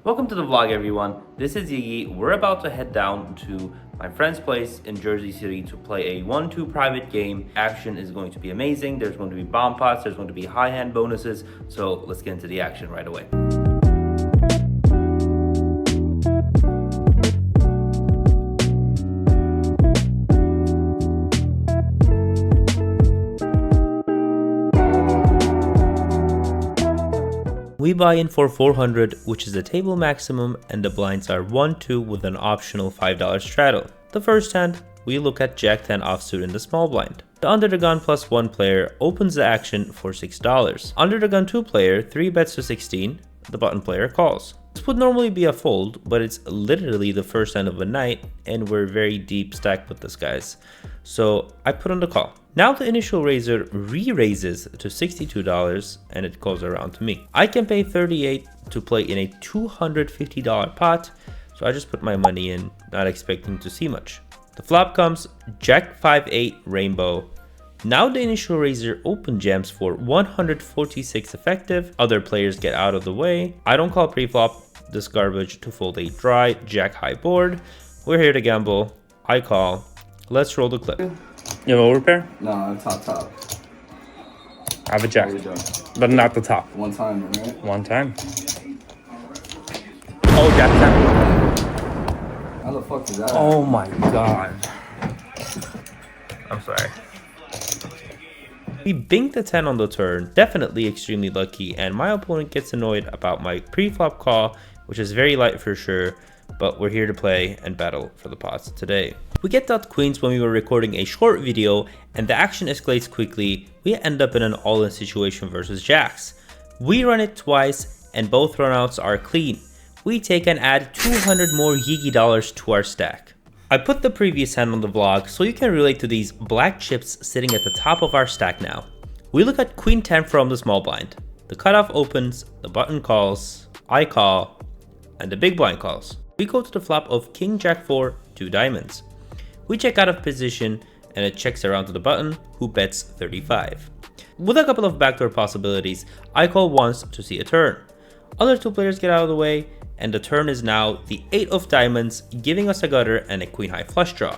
Welcome to the vlog, everyone. This is Yigi. We're about to head down to my friend's place in Jersey City to play a 1-2 private game. Action is going to be amazing. There's going to be bomb pots, there's going to be high hand bonuses. So let's get into the action right away. We buy in for 400, which is the table maximum, and the blinds are 1-2 with an optional $5 straddle. The first hand, we look at Jack 10 offsuit in the small blind. The under the gun plus 1 player opens the action for $6. Under the gun 2 player 3 bets to 16, the button player calls. This would normally be a fold, but it's literally the first hand of a night, and we're very deep stacked with this, guys. So I put on the call. Now the initial raiser re-raises to $62 and it goes around to me. I can pay $38 to play in a $250 pot, so I just put my money in, not expecting to see much. The flop comes Jack 5-8 rainbow. Now the initial raiser open jams for 146 effective. Other players get out of the way. I don't call pre-flop this garbage to fold a dry Jack high board. We're here to gamble. I call. Let's roll the clip. You have overpair? No, I'm top. I have a jack, but not the top. One time, right? One time. Oh, jack 10. How the fuck is that? Oh my god. I'm sorry. We bink the 10 on the turn, definitely extremely lucky, and my opponent gets annoyed about my pre-flop call, which is very light for sure, but we're here to play and battle for the pots today. We get dot queens when we were recording a short video, and the action escalates quickly. We end up in an all-in situation versus jacks. We run it twice, and both runouts are clean. We take and add 200 more Yigi dollars to our stack. I put the previous hand on the vlog so you can relate to these black chips sitting at the top of our stack now. We look at queen 10 from the small blind. The cutoff opens, the button calls, I call, and the big blind calls. We go to the flop of king jack 4, 2 diamonds. We check out of position and it checks around to the button, who bets 35. With a couple of backdoor possibilities, I call once to see a turn. Other two players get out of the way, and the turn is now the 8 of diamonds, giving us a gutter and a queen high flush draw.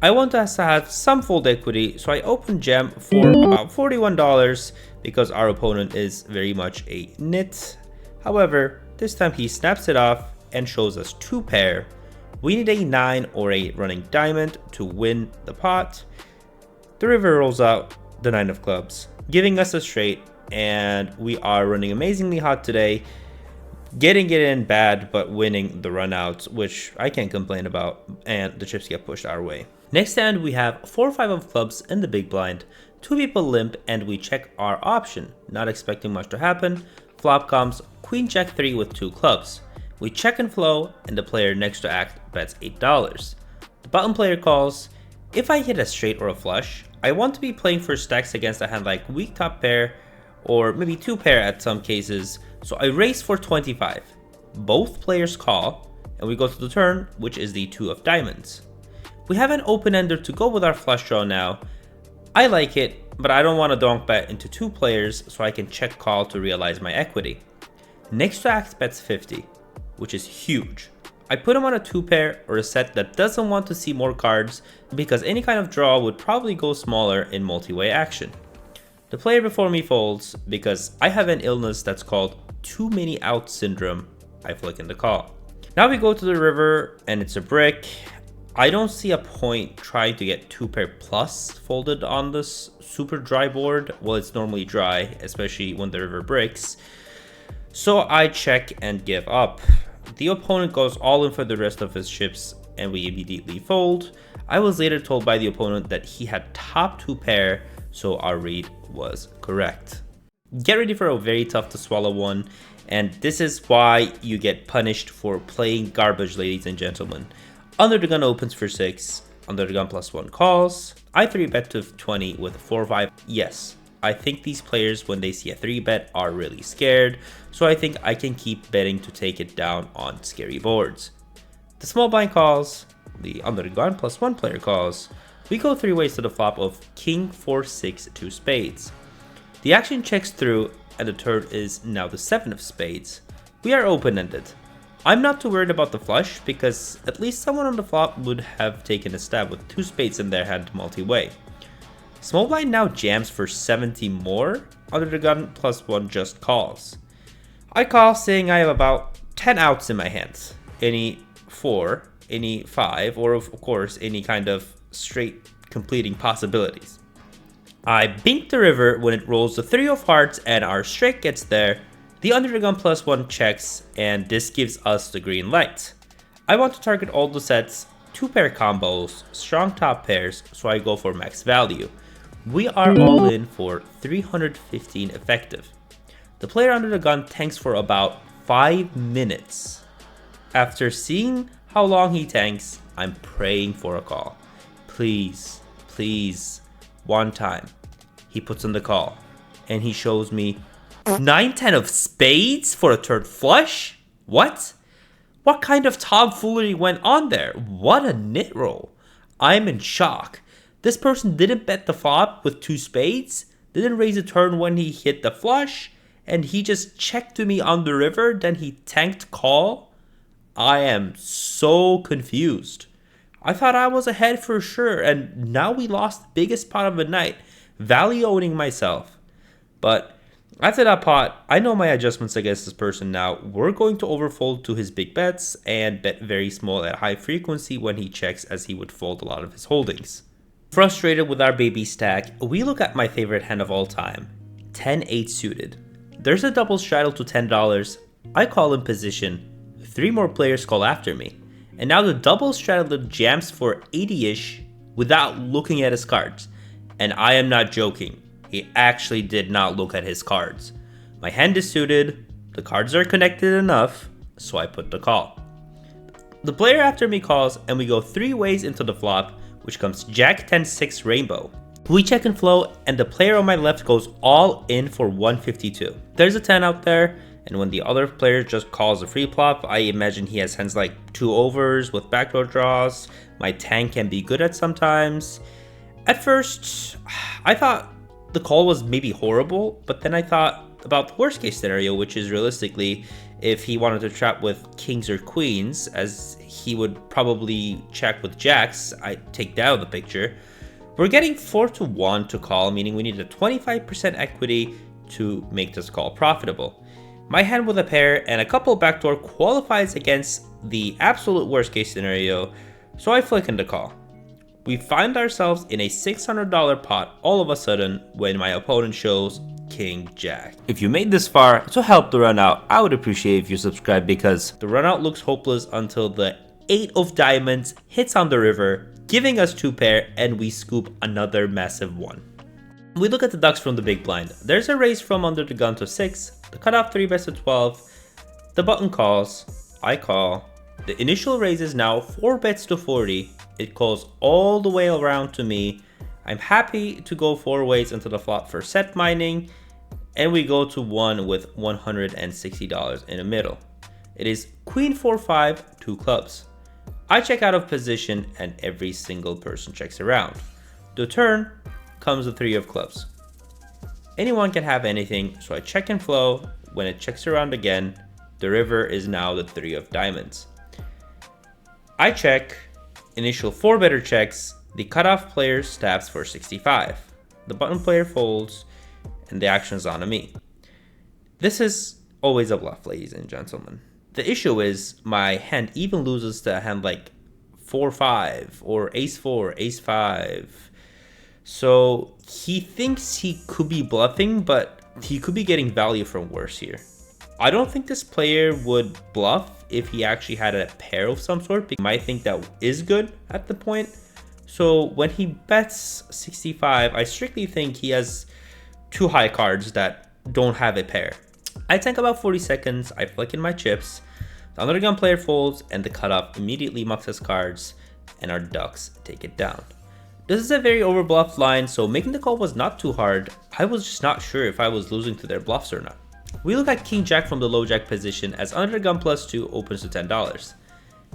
I want us to have some fold equity, so I open jam for about $41 because our opponent is very much a nit. However, this time he snaps it off and shows us 2 pair. We need a 9 or a running diamond to win the pot. The river rolls out the 9 of clubs, giving us a straight, and we are running amazingly hot today. Getting it in bad, but winning the runouts, which I can't complain about, and the chips get pushed our way. Next hand, we have 4-5 of clubs in the big blind. 2 people limp, and we check our option, not expecting much to happen. Flop comes queen jack 3 with 2 clubs. We check and flow, and the player next to act bets $8. The button player calls. If I hit a straight or a flush, I want to be playing for stacks against a hand like weak top pair, or maybe 2 pair at some cases, so I race for 25. Both players call, and we go to the turn, which is the 2 of diamonds. We have an open ender to go with our flush draw now. I like it, but I don't want to donk bet into 2 players, so I can check call to realize my equity. Next to act bets 50. Which is huge. I put him on a 2 pair or a set that doesn't want to see more cards because any kind of draw would probably go smaller in multi-way action. The player before me folds because I have an illness that's called too many out syndrome. I flick in the call. Now we go to the river and it's a brick. I don't see a point trying to get 2 pair plus folded on this super dry board. Well, it's normally dry, especially when the river breaks. So I check and give up. The opponent goes all in for the rest of his chips and we immediately fold. I was later told by the opponent that he had top 2 pair, so our read was correct. Get ready for a very tough to swallow one, and this is why you get punished for playing garbage, ladies and gentlemen. Under the gun opens for 6, under the gun plus 1 calls. I 3-bet to 20 with 4-5. Yes, I think these players, when they see a 3-bet, are really scared, so I think I can keep betting to take it down on scary boards. The small blind calls, the under the gun plus 1 player calls. We go 3 ways to the flop of king 4-6 2 spades. The action checks through, and the turn is now the 7 of spades. We are open-ended. I'm not too worried about the flush because at least someone on the flop would have taken a stab with 2 spades in their hand to multi-way. Small blind now jams for 70 more, under the gun +1 just calls. I call saying I have about 10 outs in my hands, any 4, any 5, or of course any kind of straight completing possibilities. I bink the river when it rolls the 3 of hearts and our straight gets there. The under the gun +1 checks and this gives us the green light. I want to target all the sets, 2 pair combos, strong top pairs, so I go for max value. We are all in for 315 effective. The player under the gun tanks for about 5 minutes. After seeing how long he tanks, I'm praying for a call. Please, please, one time. He puts in the call and he shows me 9-10 of spades for a turn flush? What? What kind of tomfoolery went on there? What a nit roll. I'm in shock. This person didn't bet the flop with 2 spades, didn't raise a turn when he hit the flush, and he just checked to me on the river, then he tanked call? I am so confused. I thought I was ahead for sure, and now we lost the biggest pot of the night, value owning myself. But after that pot, I know my adjustments against this person now. We're going to overfold to his big bets and bet very small at high frequency when he checks, as he would fold a lot of his holdings. Frustrated with our baby stack, we look at my favorite hand of all time, 10-8 suited. There's a double straddle to $10. I call in position. 3 more players call after me. And now the double straddle jams for 80-ish without looking at his cards. And I am not joking. He actually did not look at his cards. My hand is suited. The cards are connected enough. So I put the call. The player after me calls and we go 3 ways into the flop, which comes Jack 10-6 rainbow. We check and flow, and the player on my left goes all in for 152. There's a 10 out there, and when the other player just calls a free flop, I imagine he has hands like 2 overs with backdoor draws. My tank can be good at sometimes. At first, I thought the call was maybe horrible, but then I thought about the worst case scenario, which is realistically if he wanted to trap with kings or queens, as he would probably check with jacks. I take that out of the picture. We're getting 4-1 to call, meaning we need a 25% equity to make this call profitable. My hand with a pair and a couple backdoor qualifies against the absolute worst case scenario, so I flick in the call. We find ourselves in a $600 pot all of a sudden when my opponent shows King Jack. If you made this far to help the run out, I would appreciate if you subscribe, because the run out looks hopeless until the 8 of diamonds hits on the river, giving us 2 pair, and we scoop another massive one. We look at the ducks from the big blind. There's a raise from under the gun to 6, the cutoff 3 bets to 12, the button calls, I call. The initial raise is now 4 bets to 40, it calls all the way around to me. I'm happy to go 4 ways into the flop for set mining, and we go to 1 with $160 in the middle. It is queen 4-5, 2 clubs. I check out of position and every single person checks around. The turn comes the 3 of clubs. Anyone can have anything, so I check and flow. When it checks around again, the river is now the 3 of diamonds. I check, initial 4 better checks, the cutoff player stabs for 65. The button player folds, and the action is on to me. This is always a bluff, ladies and gentlemen. The issue is my hand even loses to a hand like 4-5 or ace-4, ace-5. So he thinks he could be bluffing, but he could be getting value from worse here. I don't think this player would bluff if he actually had a pair of some sort, because he might think that is good at the point. So when he bets 65, I strictly think he has 2 high cards that don't have a pair. I tank about 40 seconds, I flick in my chips, the under the gun player folds, and the cutoff immediately mucks his cards, and our ducks take it down. This is a very overbluffed line, so making the call was not too hard. I was just not sure if I was losing to their bluffs or not. We look at King Jack from the low jack position as under the gun +2 opens to $10.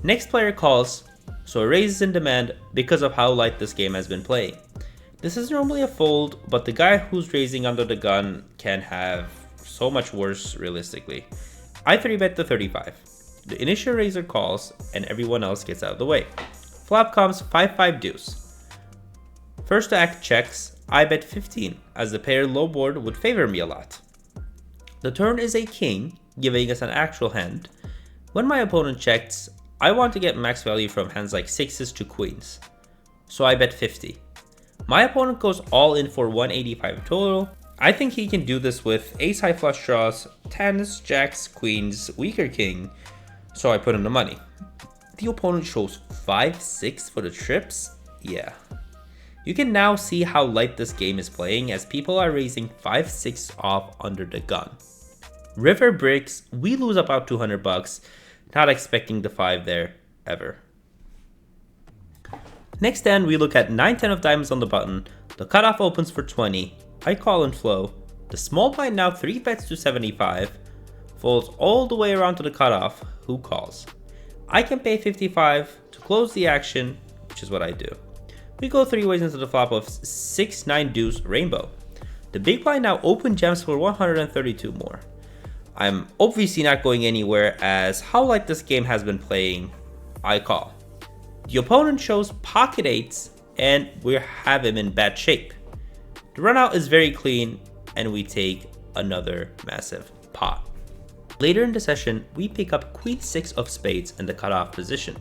Next player calls, so a raise is in demand because of how light this game has been playing. This is normally a fold, but the guy who's raising under the gun can have so much worse realistically. I 3-bet the 35. The initial raiser calls and everyone else gets out of the way. Flop comes 5-5 deuce. First to act checks, I bet 15 as the pair low board would favor me a lot. The turn is a king, giving us an actual hand. When my opponent checks, I want to get max value from hands like sixes to queens. So I bet 50. My opponent goes all in for 185 total. I think he can do this with ace high flush draws, tens, jacks, queens, weaker king, so I put in the money. The opponent shows 5-6 for the trips. Yeah. You can now see how light this game is playing as people are raising 5-6 off under the gun. River breaks, we lose about 200 bucks, not expecting the 5 there ever. Next hand, we look at 9-10 of diamonds on the button. The cutoff opens for 20. I call and flow. The small blind now 3 bets to 75. Folds all the way around to the cutoff. Who calls? I can pay 55 to close the action, which is what I do. We go 3 ways into the flop of 6-9 deuce rainbow. The big blind now open jams for 132 more. I'm obviously not going anywhere as how light this game has been playing. I call. The opponent shows pocket eights and we have him in bad shape. The runout is very clean and we take another massive pot. Later in the session, we pick up queen 6 of spades in the cutoff position.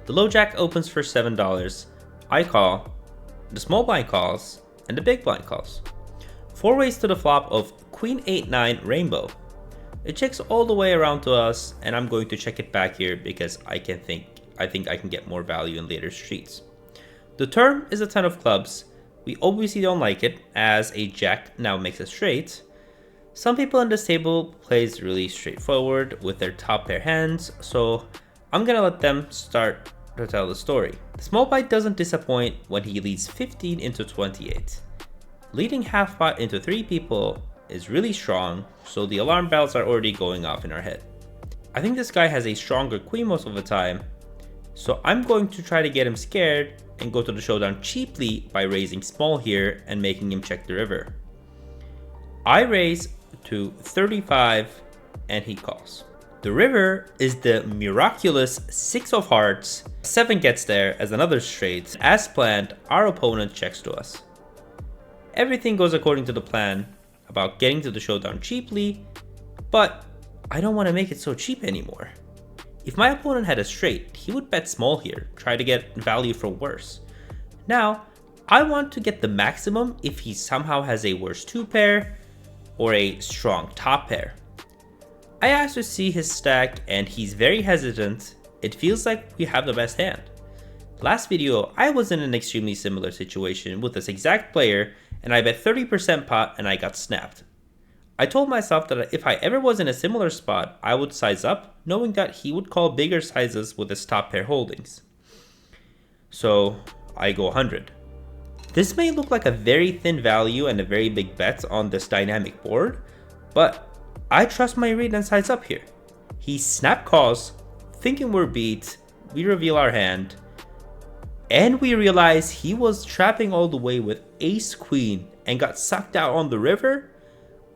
The low jack opens for $7. I call, the small blind calls, and the big blind calls. 4 ways to the flop of queen 8-9 rainbow. It checks all the way around to us and I'm going to check it back here because I think I can get more value in later streets. The turn is a 10 of clubs. We obviously don't like it as a jack now makes a straight. Some people in this table plays really straightforward with their top pair hands, so I'm gonna let them start to tell the story. The small blind doesn't disappoint when he leads 15 into 28. Leading half pot into 3 people is really strong, so the alarm bells are already going off in our head. I think this guy has a stronger queen most of the time, so I'm going to try to get him scared and go to the showdown cheaply by raising small here and making him check the river. I raise to 35 and he calls. The river is the miraculous 6 of hearts. 7 gets there as another straight. As planned, our opponent checks to us. Everything goes according to the plan about getting to the showdown cheaply, but I don't want to make it so cheap anymore. If my opponent had a straight, he would bet small here, try to get value for worse. Now, I want to get the maximum if he somehow has a worse 2 pair or a strong top pair. I asked to see his stack and he's very hesitant. It feels like we have the best hand. Last video, I was in an extremely similar situation with this exact player and I bet 30% pot and I got snapped. I told myself that if I ever was in a similar spot, I would size up, knowing that he would call bigger sizes with his top pair holdings. So I go 100. This may look like a very thin value and a very big bet on this dynamic board, but I trust my read and size up here. He snap calls, thinking we're beat, we reveal our hand, and we realize he was trapping all the way with ace queen and got sucked out on the river.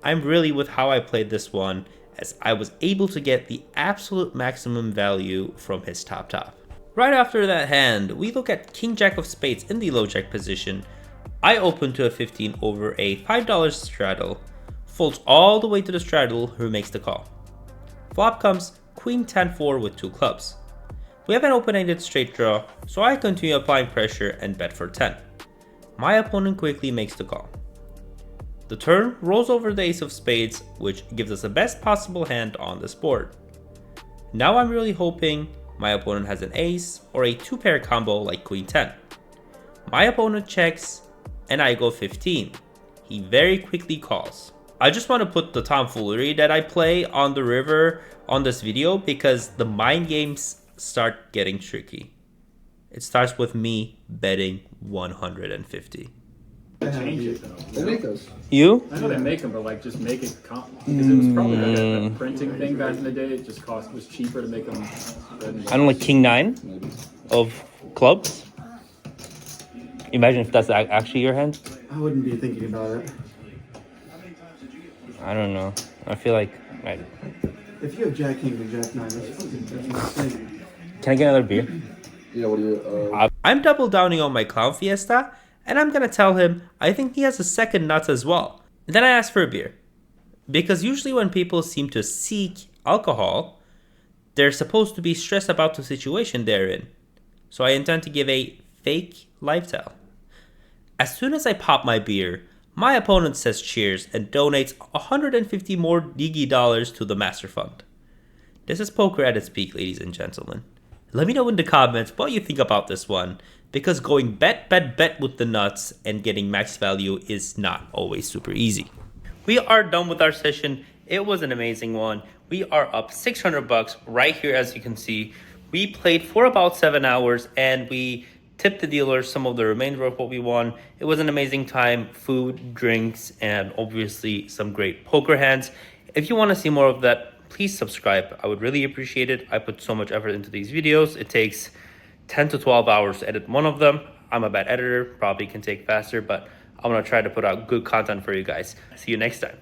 I'm really with how I played this one as I was able to get the absolute maximum value from his top. Right after that hand, we look at king jack of spades in the low jack position. I open to a 15 over a $5 straddle, folds all the way to the straddle who makes the call. Flop comes queen 10-4 with 2 clubs. We have an open-ended straight draw, so I continue applying pressure and bet for 10. My opponent quickly makes the call. The turn rolls over the ace of spades, which gives us the best possible hand on this board. Now I'm really hoping my opponent has an ace or a 2-pair combo like queen 10. My opponent checks and I go 15. He very quickly calls. I just want to put the tomfoolery that I play on the river on this video because the mind games start getting tricky. It starts with me betting 150. They change it though. They make those. You? I know they make them, but like just make it because it was probably like a printing thing back in the day. It just was cheaper to make them. I don't like king 9 of clubs. Imagine if that's actually your hand. I wouldn't be thinking about it. I don't know. I feel like If you have Jack King and Jack 9, that's insane. Can I get another beer? Yeah, what do you? I'm double downing on my Clown Fiesta, and I'm gonna tell him I think he has a second nuts as well. Then I ask for a beer. Because usually when people seem to seek alcohol, they're supposed to be stressed about the situation they're in. So I intend to give a fake lifestyle. As soon as I pop my beer, my opponent says cheers and donates 150 more Digi dollars to the Master Fund. This is poker at its peak, ladies and gentlemen. Let me know in the comments what you think about this one, because going bet with the nuts and getting max value is not always super easy. We are done with our session. It was an amazing one. We are up $600 right here, as you can see. We played for about 7 hours and we tipped the dealer some of the remainder of what we won. It was an amazing time, food, drinks, and obviously some great poker hands. If you want to see more of that, please subscribe. I would really appreciate it. I put so much effort into these videos. It takes 10 to 12 hours to edit one of them. I'm a bad editor, probably can take faster, but I'm going to try to put out good content for you guys. See you next time.